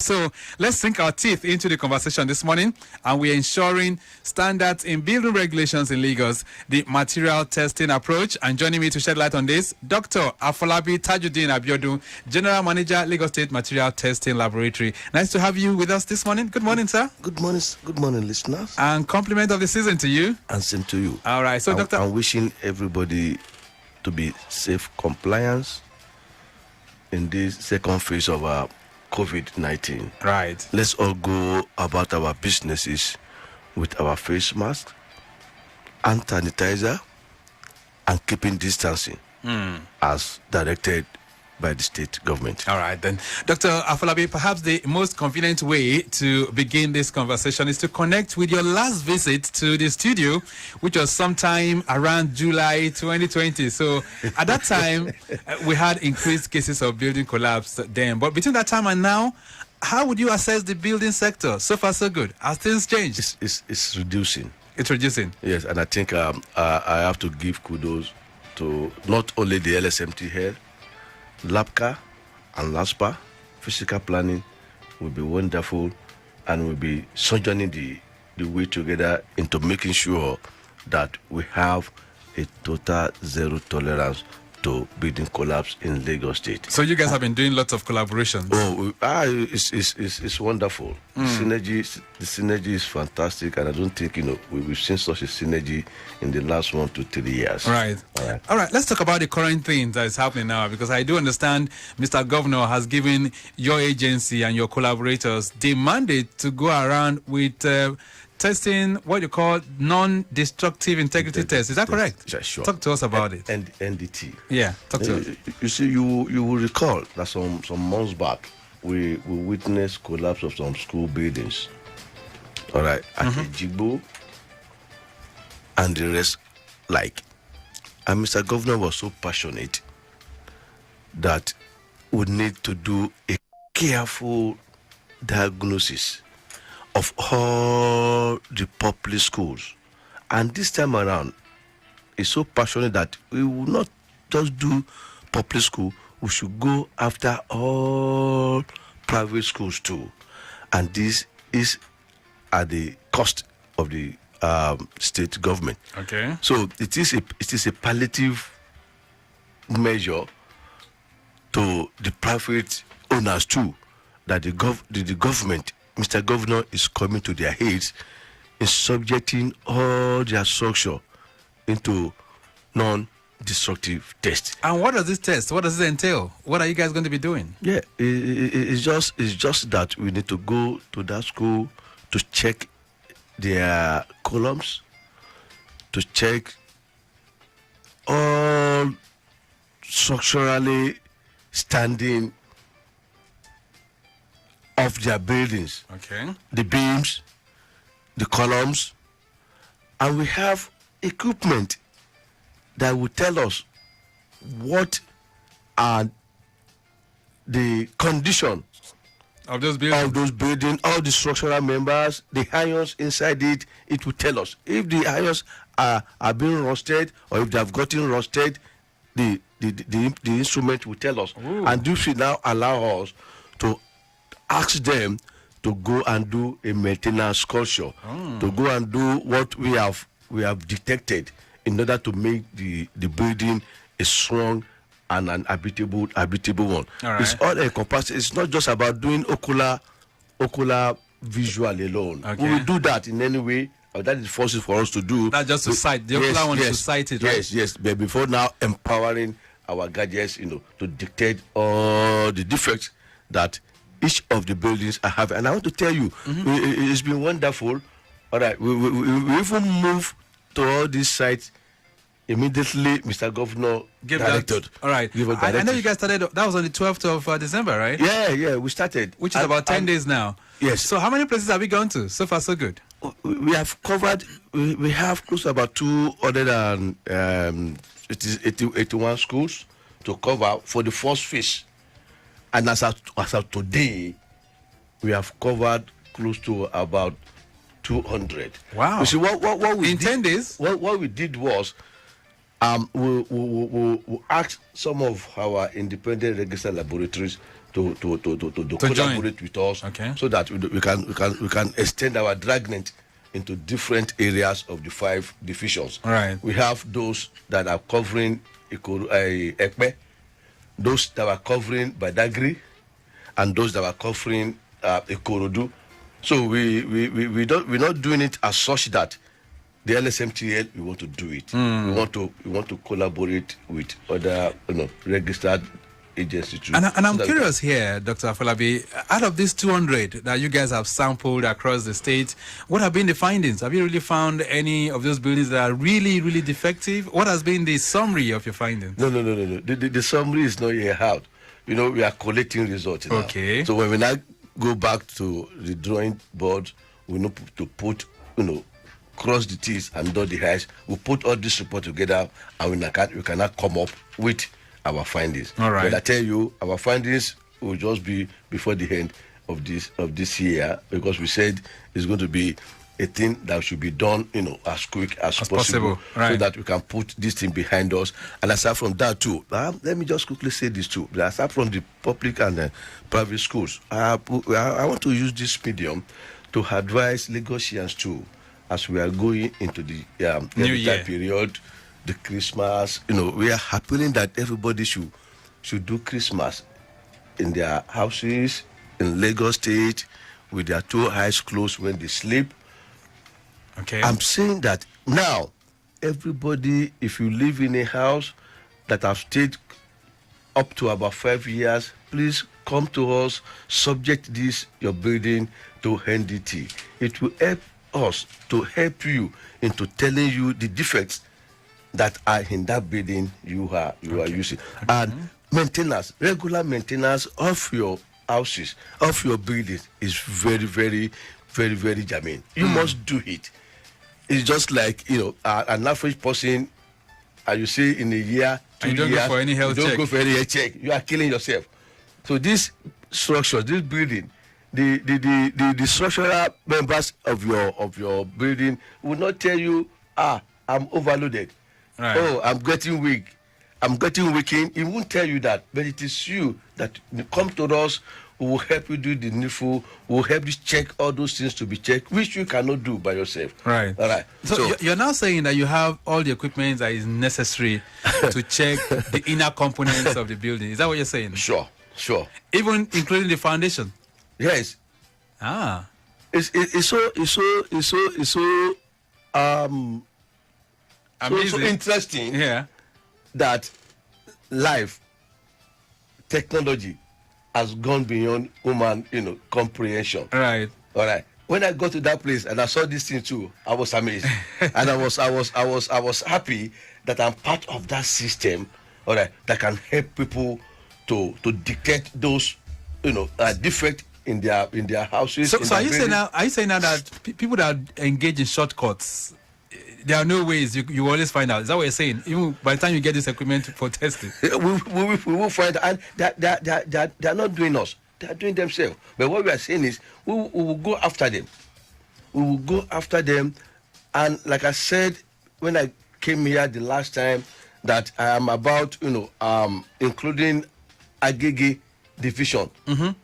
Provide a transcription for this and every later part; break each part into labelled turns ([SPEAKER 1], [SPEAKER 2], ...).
[SPEAKER 1] So let's sink our teeth into the conversation this morning, and we're ensuring standards in building regulations in Lagos, the material testing approach. And joining me to shed light on this, Dr. Afolabi Tajudeen Abiodun, General Manager, Lagos State Material Testing Laboratory. Nice to have you with us this morning. Good morning, sir.
[SPEAKER 2] Good morning, listeners.
[SPEAKER 1] And compliment of the season to you.
[SPEAKER 2] And same to you.
[SPEAKER 1] All right. So, Doctor,
[SPEAKER 2] I'm wishing everybody to be safe compliance in this second phase of our COVID-19.
[SPEAKER 1] Right.
[SPEAKER 2] Let's all go about our businesses with our face mask and sanitizer and keeping distancing as directed by the state government.
[SPEAKER 1] All right, then. Dr. Afolabi, perhaps the most convenient way to begin this conversation is to connect with your last visit to the studio, which was sometime around July 2020. So at that time, we had increased cases of building collapse then. But between that time and now, how would you assess the building sector? So far, so good. Has things changed?
[SPEAKER 2] It's reducing.
[SPEAKER 1] It's reducing?
[SPEAKER 2] Yes, and I think I have to give kudos to not only the LSMT here, LAPCA and LASPA. Physical planning will be wonderful and will be sojourning the way together into making sure that we have a total zero tolerance to building collapse in Lagos State.
[SPEAKER 1] So you guys have been doing lots of collaborations.
[SPEAKER 2] Oh, it's wonderful. The synergy is fantastic, and I don't think we've seen such a synergy in the last 1 to 3 years.
[SPEAKER 1] Right. All right. Let's talk about the current thing that is happening now, because I do understand Mr. Governor has given your agency and your collaborators the mandate to go around with testing what you call non-destructive integrity tests. Is that correct?
[SPEAKER 2] Yeah, sure.
[SPEAKER 1] Talk to us about it.
[SPEAKER 2] And NDT.
[SPEAKER 1] Yeah, talk to us.
[SPEAKER 2] You see, you will recall that some months back, we witnessed collapse of some school buildings. All right, at Ejigbo and the rest like. And Mr. Governor was so passionate that we need to do a careful diagnosis of all the public schools. And this time around, he's so passionate that we will not just do public school, we should go after all private schools too. And this is at the cost of the state government.
[SPEAKER 1] Okay.
[SPEAKER 2] So it is a palliative measure to the private owners too, that the government, Mr. Governor, is coming to their aids in subjecting all their structure into non-destructive tests.
[SPEAKER 1] And what does this test? What does it entail? What are you guys going to be doing?
[SPEAKER 2] Yeah, it's just that we need to go to that school to check their columns, to check all structurally standing of their buildings.
[SPEAKER 1] Okay.
[SPEAKER 2] The beams, the columns, and we have equipment that will tell us what are the condition
[SPEAKER 1] Of those buildings?
[SPEAKER 2] All the structural members, the ions inside it. It will tell us if the ions are being rusted or if they have gotten rusted. The instrument will tell us.
[SPEAKER 1] Ooh.
[SPEAKER 2] And this will now allow us to ask them to go and do a maintenance culture, to go and do what we have detected in order to make the building a strong and an habitable one.
[SPEAKER 1] All right.
[SPEAKER 2] It's all encompassing. It's not just about doing ocular visual alone.
[SPEAKER 1] Okay.
[SPEAKER 2] We will do that in any way. That is forces for us to do.
[SPEAKER 1] Not just to sight. The ocular one is to sight it, right?
[SPEAKER 2] Yes. But before now, empowering our gadgets, to detect all the defects that each of the buildings are having. And I want to tell you, it's been wonderful. All right, we even move to all these sites immediately. Mr. Governor directed.
[SPEAKER 1] All right. I know you guys started. That was on the 12th of December, right?
[SPEAKER 2] Yeah, we started.
[SPEAKER 1] Which is about 10 days now.
[SPEAKER 2] Yes.
[SPEAKER 1] So how many places have we gone to? So far, so good.
[SPEAKER 2] We have covered. We have close to about 81 schools to cover for the first phase. And as of today, we have covered close to about 200.
[SPEAKER 1] Wow.
[SPEAKER 2] You see, what we
[SPEAKER 1] in
[SPEAKER 2] did,
[SPEAKER 1] 10 days?
[SPEAKER 2] What we did was, we asked some of our independent registered laboratories to to collaborate with us, so that we can extend our dragnet into different areas of the 5 divisions.
[SPEAKER 1] Right.
[SPEAKER 2] We have those that are covering Ekpe, those that are covering Badagry, and those that are covering Ikorodu. So we're not doing it as such that the LSMTL, we want to do it. We want to collaborate with other registered agencies too.
[SPEAKER 1] And I'm curious here, Dr. Afolabi, out of these 200 that you guys have sampled across the state, what have been the findings? Have you really found any of those buildings that are really, really defective? What has been the summary of your findings?
[SPEAKER 2] No. The summary is not yet out. We are collecting results now.
[SPEAKER 1] Okay.
[SPEAKER 2] So when we now go back to the drawing board, we need to put, cross the T's and dot the I's. We put all this report together, and we cannot come up with our findings.
[SPEAKER 1] All right.
[SPEAKER 2] But I tell you, our findings will just be before the end of this year, because we said it's going to be a thing that should be done, as quick as possible.
[SPEAKER 1] Right.
[SPEAKER 2] So that we can put this thing behind us. And aside from that too, let me just quickly say this too. Aside from the public and private schools, I want to use this medium to advise Lagosians too, as we are going into the
[SPEAKER 1] New Year
[SPEAKER 2] period, the Christmas. We are appealing that everybody should do Christmas in their houses in Lagos State with their 2 eyes closed when they sleep.
[SPEAKER 1] Okay.
[SPEAKER 2] I'm saying that now, everybody, if you live in a house that have stayed up to about 5 years, please come to us, subject your building to NDT. It will help us to help you into telling you the defects that are in that building you are using. And maintenance, regular maintenance of your houses, of your buildings is very, very, very, very germane. You must do it. It's just like, an average person, you say in a year, 2 years,
[SPEAKER 1] you don't go for any health check.
[SPEAKER 2] You don't go for any health check. You are killing yourself. So this structure, this building, the structural members of your building will not tell you, I'm overloaded.
[SPEAKER 1] Right.
[SPEAKER 2] Oh, I'm getting weak. I'm getting weakened. It won't tell you that, but it is you that come to us. We will help you do the needful. We will help you check all those things to be checked, which you cannot do by yourself.
[SPEAKER 1] Right.
[SPEAKER 2] All right.
[SPEAKER 1] So you're now saying that you have all the equipment that is necessary to check the inner components of the building. Is that what you're saying?
[SPEAKER 2] Sure.
[SPEAKER 1] Even including the foundation?
[SPEAKER 2] Yes. It's so
[SPEAKER 1] amazing.
[SPEAKER 2] So interesting.
[SPEAKER 1] Yeah.
[SPEAKER 2] That life, technology has gone beyond human, comprehension.
[SPEAKER 1] Right.
[SPEAKER 2] All right. When I got to that place and I saw this thing too, I was amazed, and I was happy that I'm part of that system. All right, that can help people to detect those, defect in their houses.
[SPEAKER 1] So are you saying now that people that engage in shortcuts, there are no ways you always find out? Is that what you're saying? Even by the time you get this equipment for testing,
[SPEAKER 2] we will find out, and they are not doing us; they are doing themselves. But what we are saying is, we will go after them. We will go after them, and like I said when I came here the last time, that I am about, including Agege division,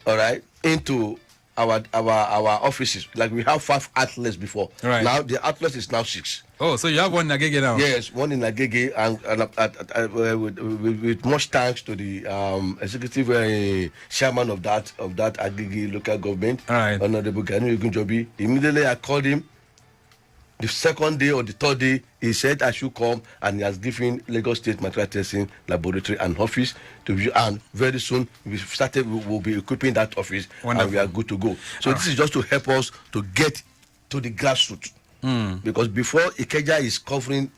[SPEAKER 2] all right, into our offices. Like we have 5 outlets before.
[SPEAKER 1] Right.
[SPEAKER 2] Now the outlet is now 6.
[SPEAKER 1] Oh, so you have one in Agege now?
[SPEAKER 2] Yes, one in Agege, and with much thanks to the executive chairman of that Agege local government,
[SPEAKER 1] right,
[SPEAKER 2] Honorable Gani Ogunjobi. Immediately I called him. The second day or the third day, he said I should come, and he has given Lagos State Material Testing Laboratory and office to view. And very soon we will be equipping that office. Wonderful. And we are good to go. So this is just to help us to get to the grassroots. Because before, Ikeja is covering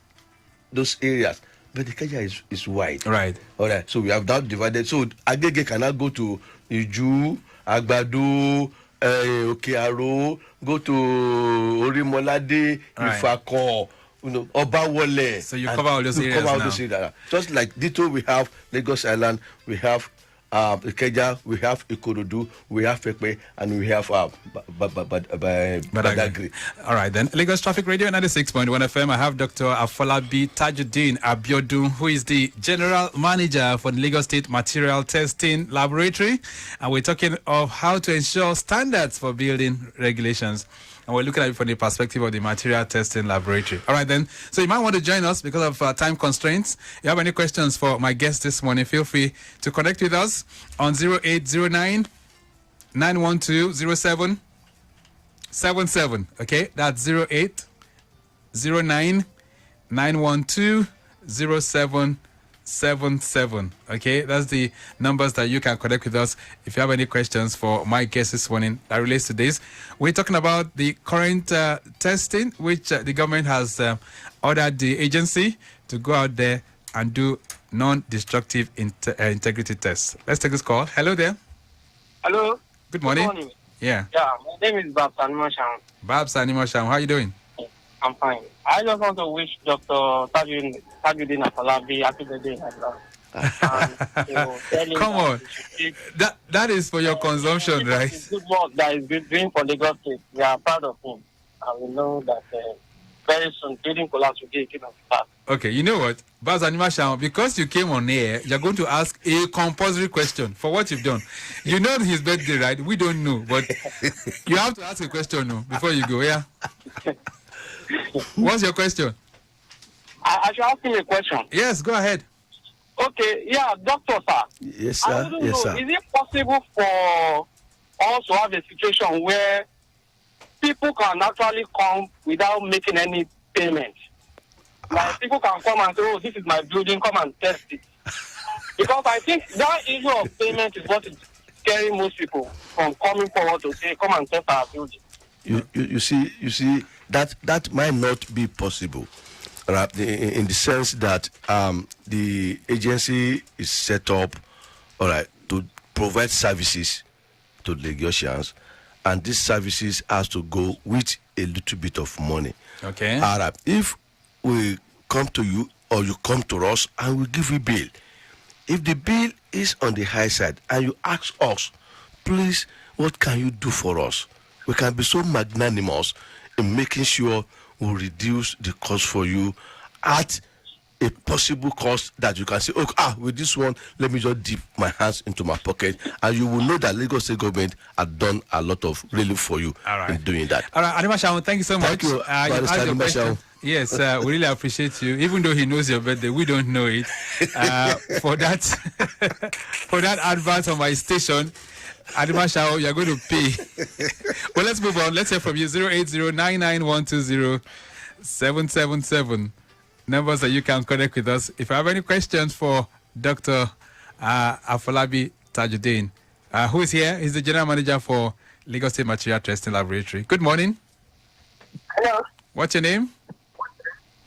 [SPEAKER 2] those areas, but Ikeja is wide.
[SPEAKER 1] Right.
[SPEAKER 2] All right. So we have now divided. So Agege cannot go to Iju, Agbado, Okearo, go to Orimolade, Ifako, Obawole.
[SPEAKER 1] So you cover all those areas now.
[SPEAKER 2] Just like Dito, we have Lagos Island, we have Ikeja, we have Ikorodu, we have Ekpe, and we have Badagry.
[SPEAKER 1] All right, then. Lagos Traffic Radio 96.1 FM. I have Dr. Afolabi Tajudeen Abiodun, who is the General Manager for the Lagos State Material Testing Laboratory. And we're talking of how to ensure standards for building regulations. And we're looking at it from the perspective of the Material Testing Laboratory. All right, then. So you might want to join us because of time constraints. If you have any questions for my guest this morning, feel free to connect with us on 0809 912 0777. Okay, that's 0809 912 0777. Okay, that's the numbers that you can connect with us if you have any questions for my guest this morning that relates to this. We're talking about the current testing, which the government has ordered the agency to go out there and do non-destructive integrity tests. Let's take this call. Hello there.
[SPEAKER 3] Hello.
[SPEAKER 1] Good morning.
[SPEAKER 3] Good morning.
[SPEAKER 1] Yeah.
[SPEAKER 3] Yeah, my name is Babs Animasham.
[SPEAKER 1] Babs Animasham, how are you doing?
[SPEAKER 3] I'm fine. I just want to wish Dr. Tajudeen Afolabi happy birthday.
[SPEAKER 1] Come on. That is for your consumption, right?
[SPEAKER 3] It's good work that he's been doing for Lagos State. We are proud of him. And we know that very soon building collapse will be a king of start.
[SPEAKER 1] Okay, you know what? Babs Animasham, because you came on air, you're going to ask a compulsory question for what you've done. You know his birthday, right? We don't know, but you have to ask a question before you go, yeah? What's your question?
[SPEAKER 3] I should ask him a question.
[SPEAKER 1] Yes, go ahead.
[SPEAKER 3] Okay, yeah, doctor, sir.
[SPEAKER 2] Yes, sir.
[SPEAKER 3] I don't know, is it possible for us to have a situation where people can actually come without making any payment? Like people can come and say, oh, this is my building, come and test it. Because I think that issue of payment is what is scaring most people from coming forward to say, come and test our building.
[SPEAKER 2] You see that might not be possible, right? In the sense that the agency is set up, all right, to provide services to Lagosians, and these services has to go with a little bit of money.
[SPEAKER 1] Okay.
[SPEAKER 2] All right. If we come to you or you come to us and we give you bill, if the bill is on the high side and you ask us, please, what can you do for us? We can be so magnanimous in making sure we reduce the cost for you at a possible cost that you can say, with this one, let me just dip my hands into my pocket, and you will know that Lagos State government had done a lot of relief for you in doing that.
[SPEAKER 1] All right, Animasham, thank you so much.
[SPEAKER 2] Thank you, Animasham.
[SPEAKER 1] Yes, we really appreciate you. Even though he knows your birthday, we don't know it. For that, for that advert on my station, Animasham, you're going to pay. Well, let's move on. Let's hear from you. 08099120777. Numbers that you can connect with us. If you have any questions for Dr. Afolabi Tajudeen, who is here? He's the General Manager for Lagos State Material Testing Laboratory. Good morning.
[SPEAKER 4] Hello.
[SPEAKER 1] What's your name?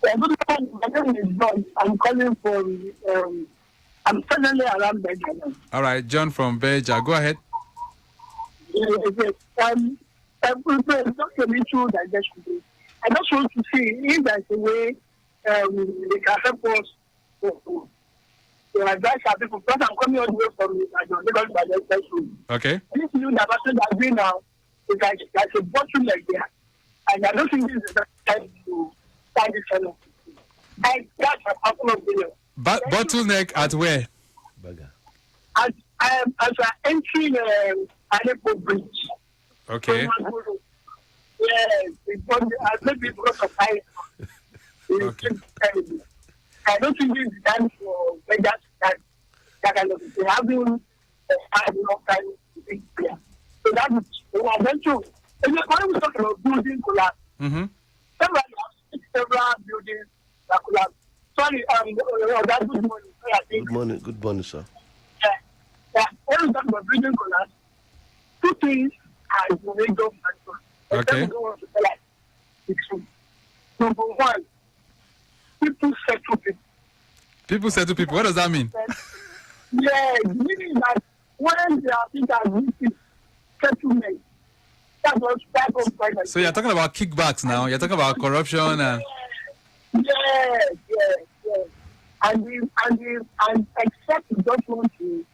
[SPEAKER 4] Good morning. My name is John. I'm calling from, I'm suddenly around Benjamin.
[SPEAKER 1] All right, John from Beja. Go ahead.
[SPEAKER 4] Yes. It's not an issue that I just want to see if there's a way they can help us to advise our people. Because I'm coming all the way from Lagos by the station.
[SPEAKER 1] Okay.
[SPEAKER 4] This new diversity that we now is like a bottleneck there. And I don't think this is the time to start this kind of thing. And that's a couple of videos.
[SPEAKER 1] Bottleneck at where?
[SPEAKER 4] As we're entering Aleppo Bridge.
[SPEAKER 1] Okay.
[SPEAKER 4] Yes, maybe because of high.
[SPEAKER 1] Okay.
[SPEAKER 4] I don't think this is time for that kind of thing. They have been long time to be clear. So that is true. And when we talk about building collapse, several buildings that collapse. Sorry, that's good morning.
[SPEAKER 2] Good morning, sir.
[SPEAKER 4] Yeah. When we talk about building collapse, two things are the major factors.
[SPEAKER 1] Okay.
[SPEAKER 4] Number one, people settle people.
[SPEAKER 1] People settle people. What does that mean?
[SPEAKER 4] Yes, meaning that when they are being settlement, that's what type of finance.
[SPEAKER 1] So you're talking about kickbacks now. You're talking about corruption and.
[SPEAKER 4] Yes. And except you don't want to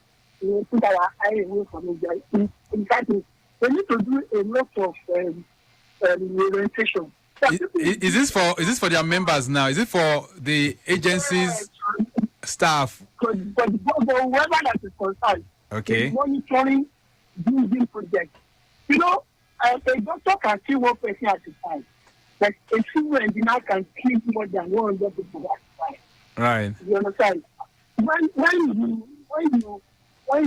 [SPEAKER 4] put our eye away from it. In fact, we need to do a lot of orientation.
[SPEAKER 1] Is this for their members now? Is it for the agency's staff?
[SPEAKER 4] For whoever that is concerned.
[SPEAKER 1] Okay.
[SPEAKER 4] Monitoring building projects. You know, a doctor can see one person at a time, but a civil engineer can treat more than 100 people at a time.
[SPEAKER 1] Right.
[SPEAKER 4] You understand? When you are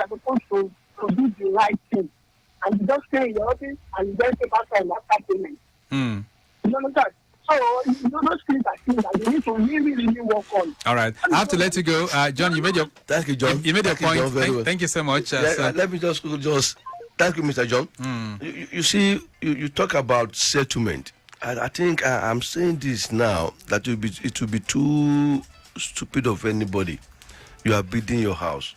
[SPEAKER 4] supposed to do the right thing, and you just stay in your office and you don't take after and after payment. You understand? So those things are things that you need to really work on.
[SPEAKER 1] All right. I have to let you go. John, you made your
[SPEAKER 2] Thank you, John.
[SPEAKER 1] You made your point.
[SPEAKER 2] John,
[SPEAKER 1] thank you so much.
[SPEAKER 2] Let me just thank you, Mr. John. You see, you talk about settlement. And I think I'm saying this now that it will be too stupid of anybody. You are building your house,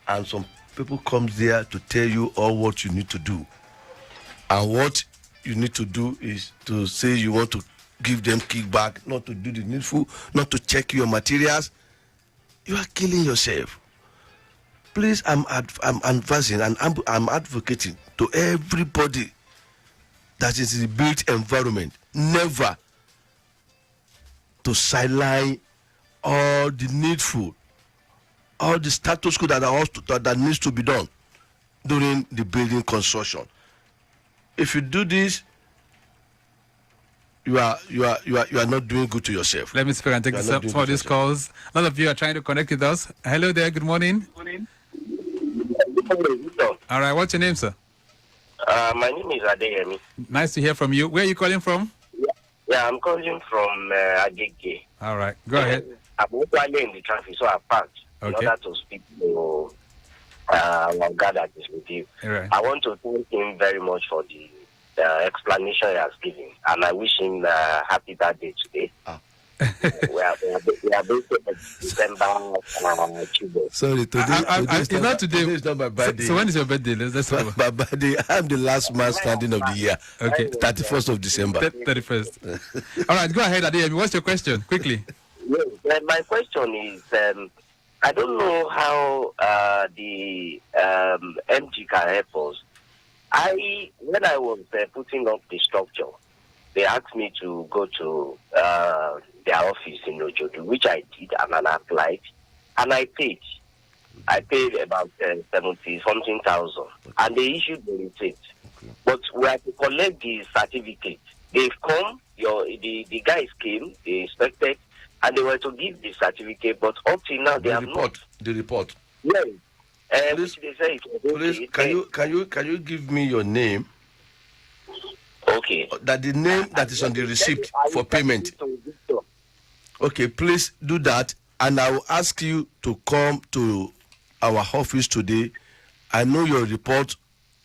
[SPEAKER 2] and some people come there to tell you all what you need to do, and what you need to do is to say you want to give them kickback, not to do the needful, not to check your materials. You are killing yourself. Please, I'm advising and I'm advocating to everybody that is in the built environment, never to sideline all the needful, all the status quo that needs to be done during the building construction. If you do this, you are not doing good to yourself.
[SPEAKER 1] Let me speak and take some of these calls. A lot of you are trying to connect with us. Hello there. Good morning. All right. What's your name, sir?
[SPEAKER 5] My name is Adeyemi.
[SPEAKER 1] Nice to hear from you. Where are you calling from?
[SPEAKER 5] Yeah, I'm calling from Agege.
[SPEAKER 1] All right. Go ahead.
[SPEAKER 5] I'm actually in the traffic, so I parked in order to speak to our God that is with you.
[SPEAKER 1] Right.
[SPEAKER 5] I want to thank him very much for the explanation he has given, and I wish him happy birthday today. we are based on December Tuesday.
[SPEAKER 2] Sorry, today
[SPEAKER 1] it's not today.
[SPEAKER 2] Today is not my birthday.
[SPEAKER 1] So when is your birthday? Let's
[SPEAKER 2] my birthday. I'm the last man standing of the year.
[SPEAKER 1] Okay.
[SPEAKER 2] 31st of December.
[SPEAKER 1] 31st. All right, go ahead, Adeyemi. What's your question? Quickly.
[SPEAKER 5] Yes, my question is, I don't know how the MG can help us. When I was putting up the structure, they asked me to go to their office in Ojodu, which I did, and I applied, and I paid. I paid about 70-something thousand, and they issued the receipt. But we had to collect the certificate. They've come, the guys came, they inspected, and they were to give the certificate, but up till now they have not.
[SPEAKER 2] The report.
[SPEAKER 5] Yes.
[SPEAKER 2] Please,
[SPEAKER 5] they say
[SPEAKER 2] please, can you give me your name?
[SPEAKER 5] Okay.
[SPEAKER 2] That the name that is on the receipt for payment. Okay, please do that, and I will ask you to come to our office today. I know your report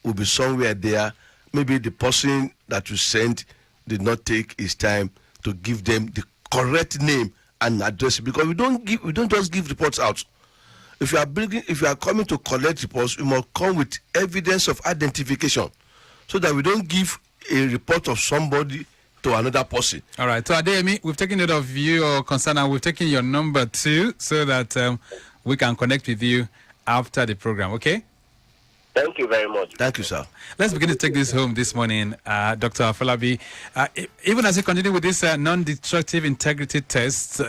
[SPEAKER 2] will be somewhere there. Maybe the person that you sent did not take his time to give them the correct name and address, because we don't just give reports out. If you are coming to collect reports, you must come with evidence of identification, so that we don't give a report of somebody to another person.
[SPEAKER 1] All right. So Adeyemi, we've taken note of your concern, and we've taken your number too, so that we can connect with you after the program. Okay.
[SPEAKER 5] Thank you very much.
[SPEAKER 2] Thank you, sir.
[SPEAKER 1] Let's begin to take this home this morning, Dr. Afolabi. Even as you continue with this non-destructive integrity test,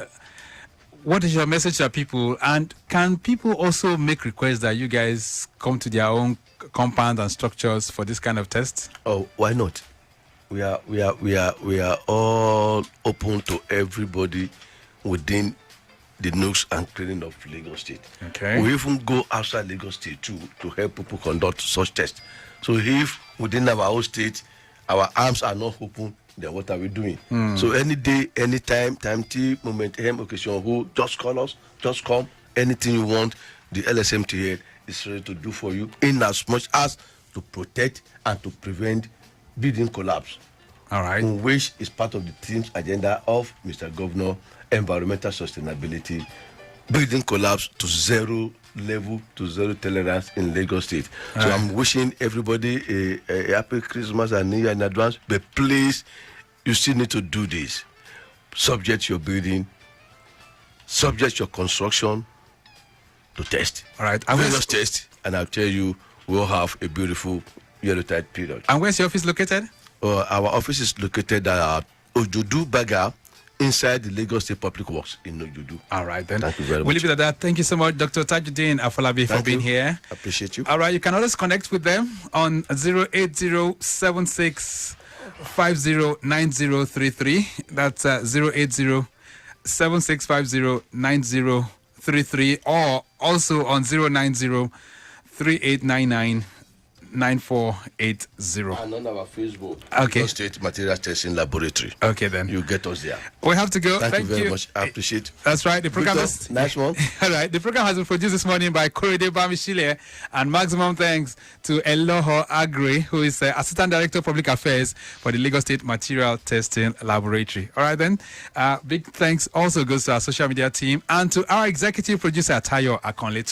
[SPEAKER 1] what is your message to people? And can people also make requests that you guys come to their own compound and structures for this kind of test?
[SPEAKER 2] Oh, why not? We are all open to everybody within the nooks and crannies of Lagos State.
[SPEAKER 1] Okay.
[SPEAKER 2] We even go outside Lagos State too to help people conduct such tests. So if within our own state our arms are not open, then what are we doing? So any day, any time, moment, occasion, who just call us, just come, anything you want, the LSMTL is ready to do for you, in as much as to protect and to prevent building collapse.
[SPEAKER 1] All right.
[SPEAKER 2] Which is part of the team's agenda of Mr. Governor, environmental sustainability, building collapse to zero level, to zero tolerance in Lagos State.
[SPEAKER 1] All
[SPEAKER 2] so
[SPEAKER 1] right.
[SPEAKER 2] I'm wishing everybody a happy Christmas and New Year in advance, but please, you still need to do this. Subject your building, subject your construction to test.
[SPEAKER 1] All right.
[SPEAKER 2] And
[SPEAKER 1] And
[SPEAKER 2] we'll
[SPEAKER 1] where's,
[SPEAKER 2] just test, and I'll tell you, we'll have a beautiful yellow tide period.
[SPEAKER 1] and where's your office located?
[SPEAKER 2] Our office is located at Ojudu Baga, inside the Lagos State Public Works in Ojudu.
[SPEAKER 1] All right, then.
[SPEAKER 2] Thank you very
[SPEAKER 1] We'll
[SPEAKER 2] much.
[SPEAKER 1] leave it at that. Thank you so much, Dr. Tajudeen Afolabi, for
[SPEAKER 2] Thank
[SPEAKER 1] being
[SPEAKER 2] you.
[SPEAKER 1] here.
[SPEAKER 2] Appreciate you.
[SPEAKER 1] All right, you can always connect with them on 08076509033. That's 08076509033, or also on 09038999480.
[SPEAKER 2] And on our Facebook,
[SPEAKER 1] Okay.
[SPEAKER 2] Lagos State Material Testing Laboratory.
[SPEAKER 1] Okay, then.
[SPEAKER 2] You get us there.
[SPEAKER 1] We have to go.
[SPEAKER 2] Thank you very much. I appreciate it.
[SPEAKER 1] That's right. The program
[SPEAKER 2] Victor,
[SPEAKER 1] is
[SPEAKER 2] nice one.
[SPEAKER 1] all right. The program has been produced this morning by Korede Bamishile, and maximum thanks to Eloho Agri, who is Assistant Director of Public Affairs for the Lagos State Material Testing Laboratory. All right, then. Big thanks also goes to our social media team and to our executive producer, Tayo Akonle.